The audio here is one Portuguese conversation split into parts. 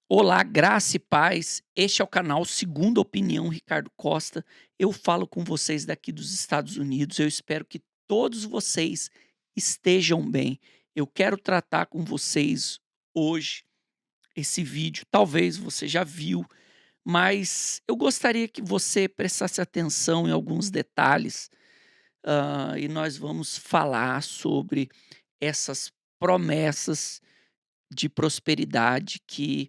Olá, graça e paz. Este é o canal Segunda Opinião Ricardo Costa. Eu falo com vocês daqui dos Estados Unidos. Eu espero que todos vocês estejam bem. Eu quero tratar com vocês hoje esse vídeo. Talvez você já viu, mas eu gostaria que você prestasse atenção em alguns detalhes. E nós vamos falar sobre essas promessas de prosperidade que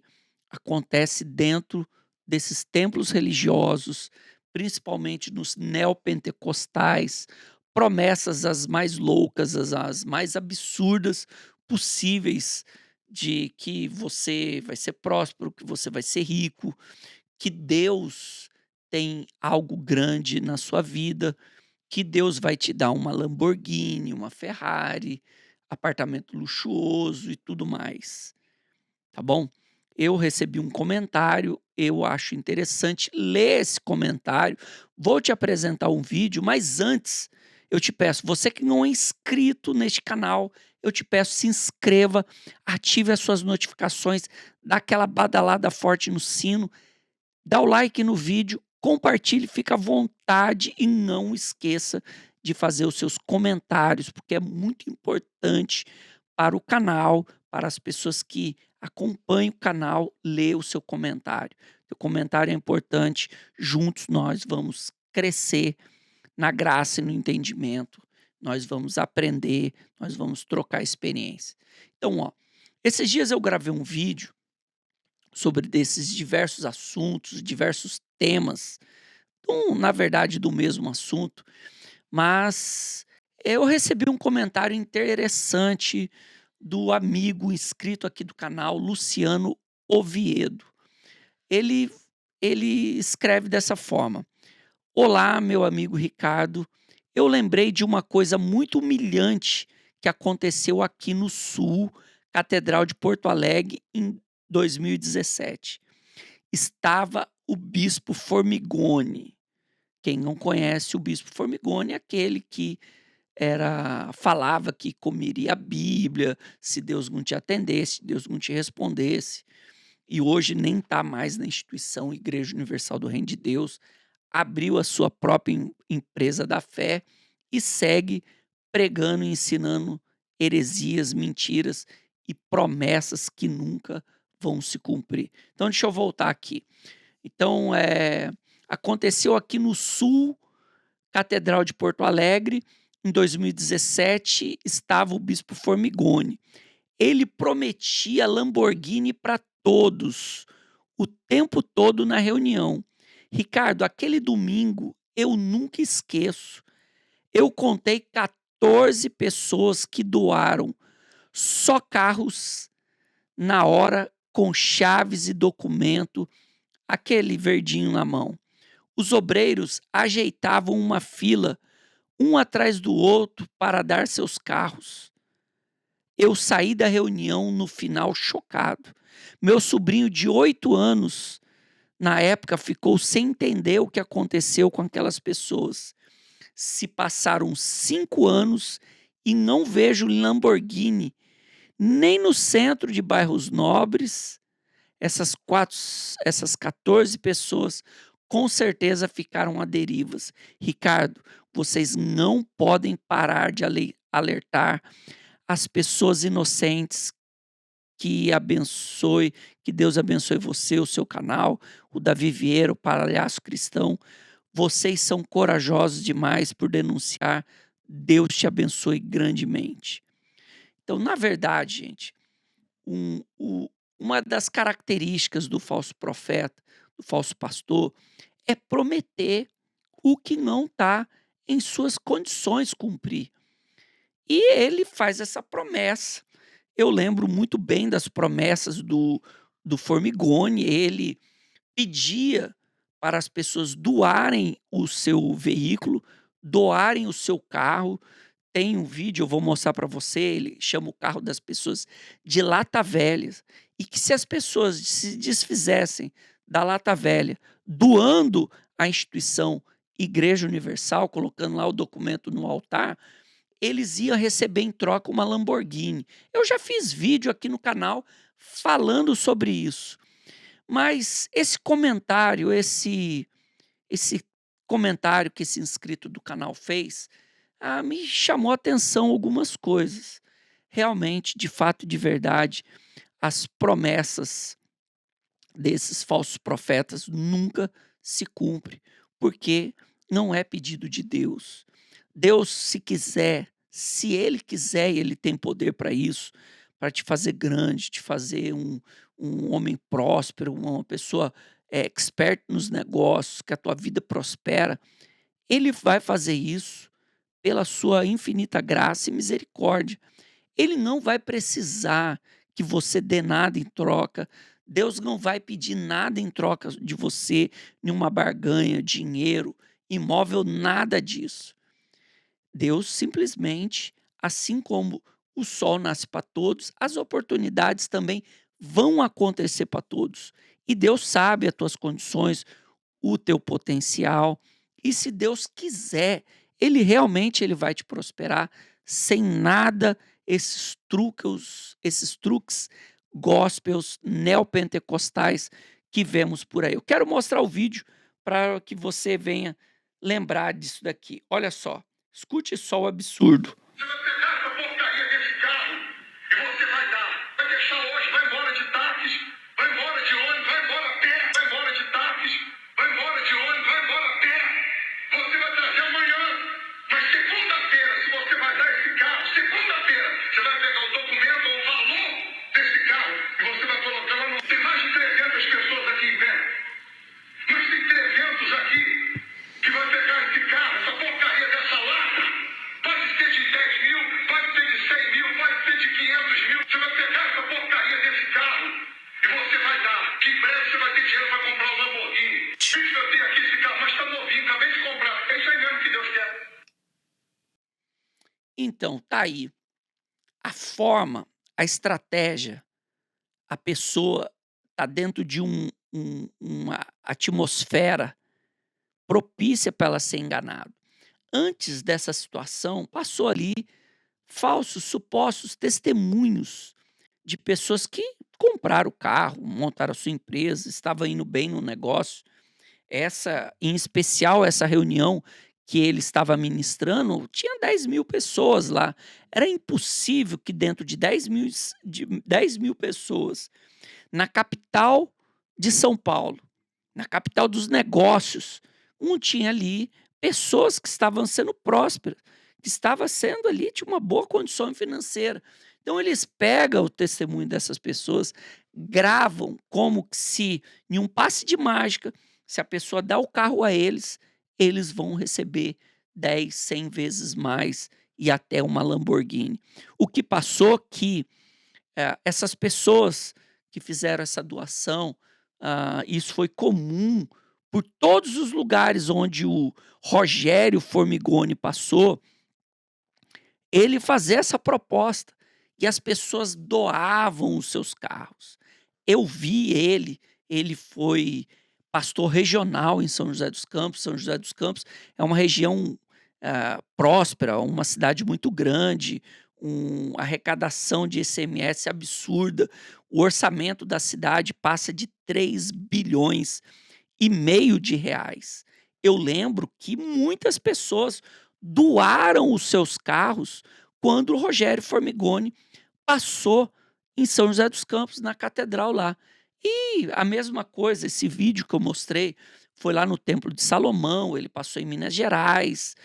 acontece dentro desses templos religiosos, principalmente nos neopentecostais, promessas as mais loucas, as mais absurdas possíveis de que você vai ser próspero, que você vai ser rico, que Deus tem algo grande na sua vida, que Deus vai te dar uma Lamborghini, uma Ferrari, apartamento luxuoso e tudo mais. Tá bom? Eu recebi um comentário, eu acho interessante ler esse comentário. Vou te apresentar um vídeo, mas antes eu te peço, você que não é inscrito neste canal, eu te peço, se inscreva, ative as suas notificações, dá aquela badalada forte no sino, dá o like no vídeo, compartilhe, fica à vontade e não esqueça de fazer os seus comentários, porque é muito importante para o canal, para as pessoas que acompanham o canal, ler o seu comentário. O comentário é importante, juntos nós vamos crescer na graça e no entendimento, nós vamos aprender, nós vamos trocar experiência. Então, ó, esses dias eu gravei um vídeo sobre desses diversos assuntos, diversos temas, na verdade do mesmo assunto, mas eu recebi um comentário interessante do amigo inscrito aqui do canal, Luciano Oviedo. Ele ele escreve dessa forma: "Olá, meu amigo Ricardo, eu lembrei de uma coisa muito humilhante que aconteceu aqui no Sul, Catedral de Porto Alegre, em 2017. Estava o bispo Formigoni". Quem não conhece o bispo Formigoni é aquele que falava que comeria a Bíblia, se Deus não te atendesse, Deus não te respondesse, e hoje nem está mais na instituição Igreja Universal do Reino de Deus, abriu a sua própria empresa da fé e segue pregando e ensinando heresias, mentiras e promessas que nunca vão se cumprir. Então deixa eu voltar aqui. Então, aconteceu aqui no Sul, Catedral de Porto Alegre, em 2017, estava o bispo Formigoni. Ele prometia Lamborghini para todos, o tempo todo na reunião. Ricardo, aquele domingo eu nunca esqueço. Eu contei 14 pessoas que doaram só carros na hora, com chaves e documento, aquele verdinho na mão. Os obreiros ajeitavam uma fila, um atrás do outro, para dar seus carros. Eu saí da reunião no final chocado. Meu sobrinho de 8 anos, na época, ficou sem entender o que aconteceu com aquelas pessoas. Se passaram 5 anos e não vejo Lamborghini nem no centro de bairros nobres. Essas 14 pessoas com certeza ficaram à derivas. Ricardo, vocês não podem parar de alertar as pessoas inocentes. Que Deus abençoe você, o seu canal, o Davi Vieira, o Palhaço Cristão. Vocês são corajosos demais por denunciar. Deus te abençoe grandemente. Então, na verdade, gente, um o uma das características do falso profeta, do falso pastor, é prometer o que não está em suas condições cumprir. E ele faz essa promessa. Eu lembro muito bem das promessas do Formigoni. Ele pedia para as pessoas doarem o seu veículo, doarem o seu carro. Tem um vídeo, eu vou mostrar para você, ele chama o carro das pessoas de lata velha, e que se as pessoas se desfizessem da lata velha, doando à instituição Igreja Universal, colocando lá o documento no altar, eles iam receber em troca uma Lamborghini. Eu já fiz vídeo aqui no canal falando sobre isso. Mas esse comentário que esse inscrito do canal fez, me chamou a atenção algumas coisas. Realmente, de fato, de verdade, as promessas desses falsos profetas nunca se cumpre, porque não é pedido de Deus. Deus, se ele quiser e ele tem poder para isso, para te fazer grande, te fazer um homem próspero, uma pessoa expert nos negócios, que a tua vida prospera, ele vai fazer isso pela sua infinita graça e misericórdia. Ele não vai precisar que você dê nada em troca. Deus não vai pedir nada em troca de você, nenhuma barganha, dinheiro, imóvel, nada disso. Deus simplesmente, assim como o sol nasce para todos, as oportunidades também vão acontecer para todos. E Deus sabe as tuas condições, o teu potencial. E se Deus quiser, ele vai te prosperar sem nada esses truques gospels neopentecostais que vemos por aí. Eu quero mostrar o vídeo para que você venha lembrar disso daqui. Olha só, escute só o absurdo. Você vai pegar essa porcaria desse carro e você vai deixar hoje, vai embora de táxis, vai embora de ônibus, vai embora a pé, vai embora de táxis, vai embora de ônibus, vai embora a pé. Você vai trazer amanhã, mas segunda-feira, se você vai dar esse carro, segunda-feira, você vai pegar o documento ou o valor desse carro e você vai colocar lá no... Tem mais de 300 pessoas aqui em pé, mas tem 300 aqui que vai pegar esse carro, essa porcaria dessa lata. Pode ser de 10 mil, pode ser de 100 mil, pode ser de 500 mil. Você vai pegar essa porcaria desse carro e você vai dar. Que em breve você vai ter dinheiro para comprar um Lamborghini. Bicho, eu tenho aqui esse carro, mas está novinho, acabei de comprar. É isso aí mesmo que Deus quer. Então, tá aí. A forma, a estratégia, a pessoa tá dentro de uma atmosfera propícia para ela ser enganada. Antes dessa situação, passou ali falsos, supostos testemunhos de pessoas que compraram o carro, montaram a sua empresa, estavam indo bem no negócio. Em especial, essa reunião que ele estava ministrando, tinha 10.000 pessoas lá. Era impossível que dentro de 10.000 pessoas, na capital de São Paulo, na capital dos negócios, tinha ali pessoas que estavam sendo prósperas, que estava sendo ali, tinha uma boa condição financeira. Então eles pegam o testemunho dessas pessoas, gravam como se em um passe de mágica, se a pessoa dá o carro a eles, eles vão receber 10, 100 vezes mais e até uma Lamborghini. O que passou que essas pessoas que fizeram essa doação, isso foi comum por todos os lugares onde o Rogério Formigoni passou, ele fazia essa proposta e as pessoas doavam os seus carros. Eu vi ele foi pastor regional em São José dos Campos. São José dos Campos é uma região próspera, uma cidade muito grande, arrecadação de ICMS absurda. O orçamento da cidade passa de 3,5 bilhões de reais. Eu lembro que muitas pessoas doaram os seus carros quando o Rogério Formigoni passou em São José dos Campos, na catedral lá. E a mesma coisa, esse vídeo que eu mostrei foi lá no Templo de Salomão, ele passou em Minas Gerais,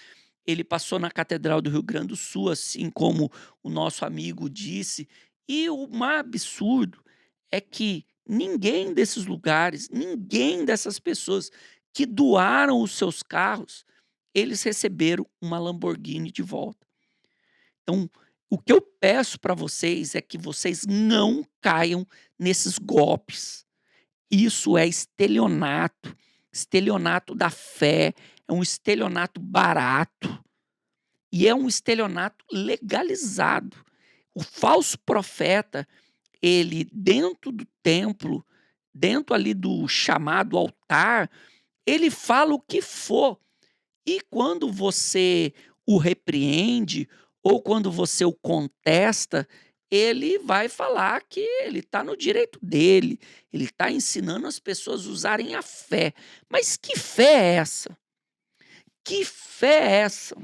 ele passou na Catedral do Rio Grande do Sul, assim como o nosso amigo disse. E o mais absurdo é que ninguém desses lugares, ninguém dessas pessoas que doaram os seus carros, eles receberam uma Lamborghini de volta. Então, o que eu peço para vocês é que vocês não caiam nesses golpes. Isso é estelionato, estelionato da fé, é um estelionato barato e é um estelionato legalizado. O falso profeta, ele dentro do templo, dentro ali do chamado altar, ele fala o que for. E quando você o repreende ou quando você o contesta, ele vai falar que ele está no direito dele, ele está ensinando as pessoas a usarem a fé. Mas que fé é essa? Que fé é essa?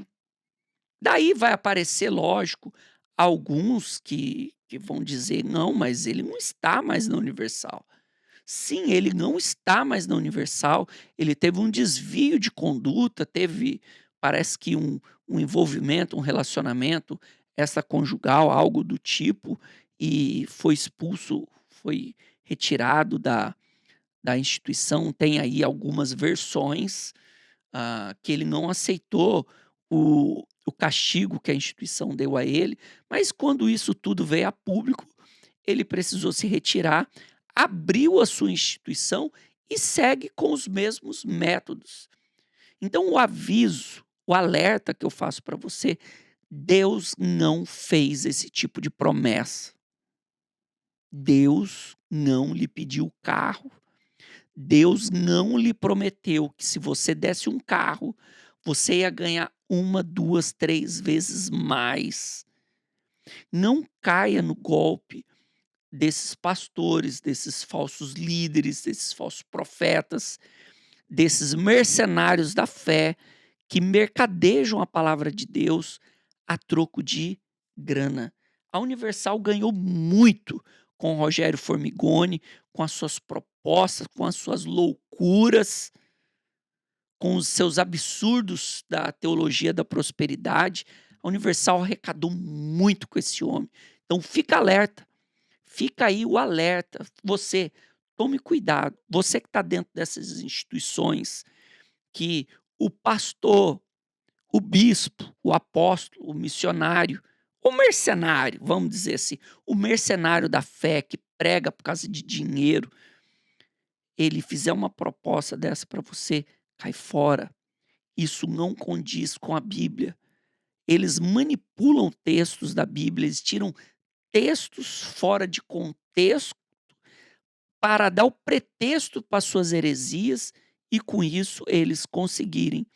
Daí vai aparecer, lógico, alguns que vão dizer: "Não, mas ele não está mais na Universal". Sim, ele não está mais na Universal, ele teve um desvio de conduta, teve, parece que um envolvimento, um relacionamento extraconjugal, algo do tipo, e foi expulso, foi retirado da instituição. Tem aí algumas versões, que ele não aceitou o castigo que a instituição deu a ele, mas quando isso tudo veio a público, ele precisou se retirar, abriu a sua instituição e segue com os mesmos métodos. Então o aviso, o alerta que eu faço para você, Deus não fez esse tipo de promessa. Deus não lhe pediu carro. Deus não lhe prometeu que se você desse um carro, você ia ganhar uma, 2, 3 vezes mais. Não caia no golpe desses pastores, desses falsos líderes, desses falsos profetas, desses mercenários da fé que mercadejam a palavra de Deus a troco de grana. A Universal ganhou muito com o Rogério Formigoni, com as suas propostas, com as suas loucuras, com os seus absurdos da teologia da prosperidade. A Universal arrecadou muito com esse homem. Então fica alerta, fica aí o alerta. Você, tome cuidado. Você que está dentro dessas instituições, que o pastor, o bispo, o apóstolo, o missionário, o mercenário, vamos dizer assim, o mercenário da fé que prega por causa de dinheiro, ele fizer uma proposta dessa para você, cai fora. Isso não condiz com a Bíblia. Eles manipulam textos da Bíblia, eles tiram textos fora de contexto para dar o pretexto para suas heresias e com isso eles conseguirem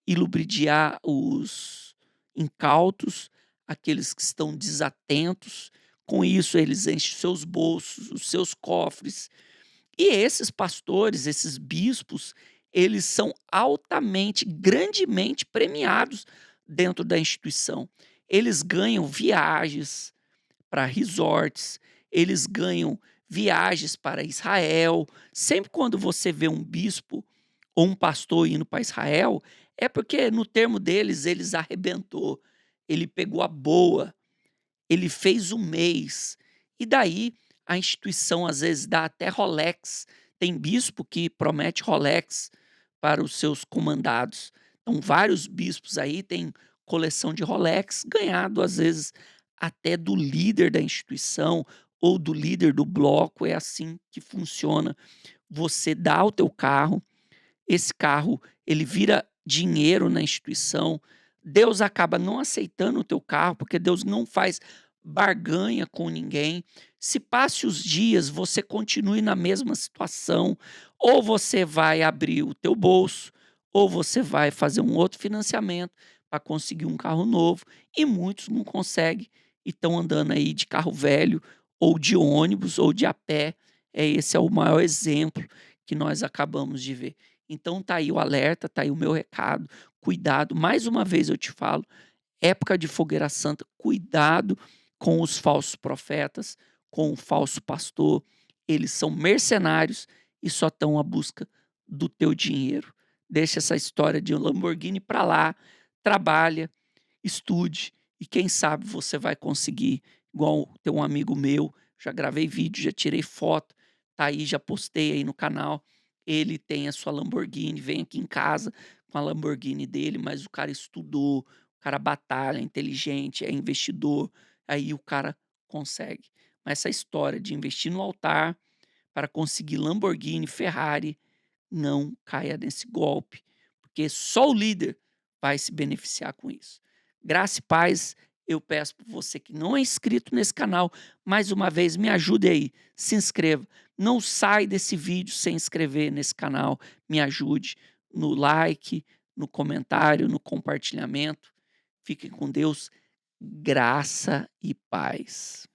ilubridiar os incautos, aqueles que estão desatentos. Com isso eles enchem seus bolsos, os seus cofres. E esses pastores, esses bispos, eles são altamente, grandemente premiados dentro da instituição. Eles ganham viagens para resorts, eles ganham viagens para Israel. Sempre quando você vê um bispo ou um pastor indo para Israel, é porque no termo deles, eles arrebentou. Ele pegou a boa, ele fez um mês. E daí a instituição às vezes dá até Rolex. Tem bispo que promete Rolex para os seus comandados. Então, vários bispos aí têm coleção de Rolex, ganhado às vezes até do líder da instituição ou do líder do bloco. É assim que funciona. Você dá o teu carro, esse carro ele vira dinheiro na instituição. Deus acaba não aceitando o teu carro, porque Deus não faz barganha com ninguém. Se passe os dias, você continue na mesma situação, ou você vai abrir o teu bolso, ou você vai fazer um outro financiamento para conseguir um carro novo, e muitos não conseguem e estão andando aí de carro velho, ou de ônibus, ou de a pé. Esse é o maior exemplo que nós acabamos de ver. Então tá aí o alerta, tá aí o meu recado. Cuidado, mais uma vez eu te falo, época de fogueira santa, cuidado com os falsos profetas, com o falso pastor. Eles são mercenários e só estão à busca do teu dinheiro. Deixa essa história de Lamborghini para lá, trabalha, estude e quem sabe você vai conseguir, igual tem um amigo meu, já gravei vídeo, já tirei foto, tá aí, já postei aí no canal. Ele tem a sua Lamborghini, vem aqui em casa com a Lamborghini dele, mas o cara estudou, o cara batalha, é inteligente, é investidor, aí o cara consegue. Mas essa história de investir no altar para conseguir Lamborghini, Ferrari, não caia nesse golpe, porque só o líder vai se beneficiar com isso. Graça e paz, eu peço para você que não é inscrito nesse canal, mais uma vez, me ajude aí, se inscreva. Não sai desse vídeo sem inscrever nesse canal, me ajude no like, no comentário, no compartilhamento. Fiquem com Deus. Graça e paz.